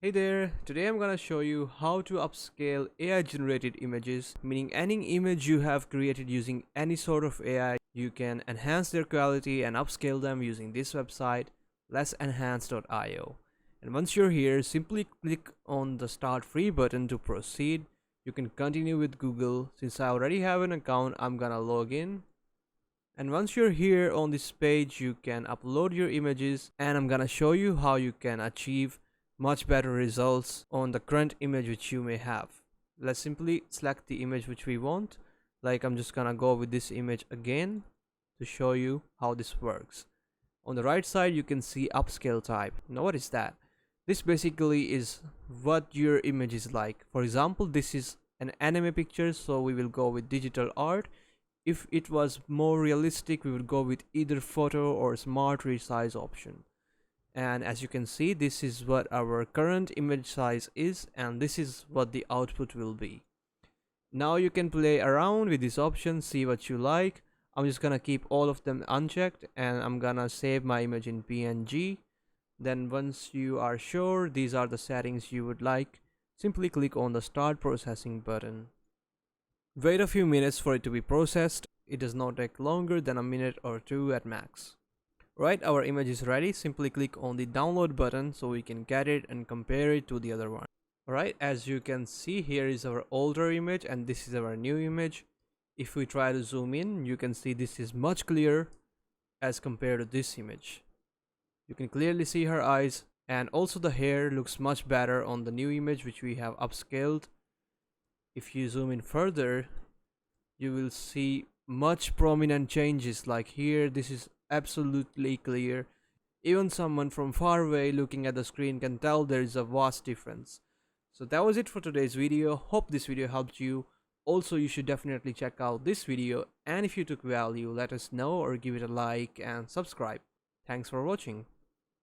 Hey there, today I'm gonna show you how to upscale AI generated images, meaning any image you have created using any sort of AI, you can enhance their quality and upscale them using this website, lessenhance.io. And once you're here, simply click on the start free button to proceed. You can continue with Google. Since I already have an account, I'm gonna log in. And once you're here on this page, you can upload your images, and I'm gonna show you how you can achieve much better results on the current image which you may have. Let's simply select the image which we want. Like, I'm just gonna go with this image again to show you how this works. On the right side you can see upscale type. Now what is that? This basically is what your image is like. For example, this is an anime picture, so we will go with digital art. If it was more realistic, we would go with either photo or smart resize option. And as you can see, this is what our current image size is, and this is what the output will be. Now you can play around with these options, see what you like. I'm just gonna keep all of them unchecked, and I'm gonna save my image in PNG. Then once you are sure these are the settings you would like, simply click on the start processing button. Wait a few minutes for it to be processed. It does not take longer than a minute or two at max. Right, our image is ready. Simply click on the download button so we can get it and compare it to the other one. Alright, as you can see, here is our older image and this is our new image. If we try to zoom in, you can see this is much clearer as compared to this image. You can clearly see her eyes, and also the hair looks much better on the new image which we have upscaled. If you zoom in further, you will see much prominent changes. Like here, this is absolutely clear. Even someone from far away looking at the screen can tell there is a vast difference. So that was it for today's video. Hope this video helped you. Also, you should definitely check out this video, and if you took value, let us know or give it a like and subscribe. Thanks for watching.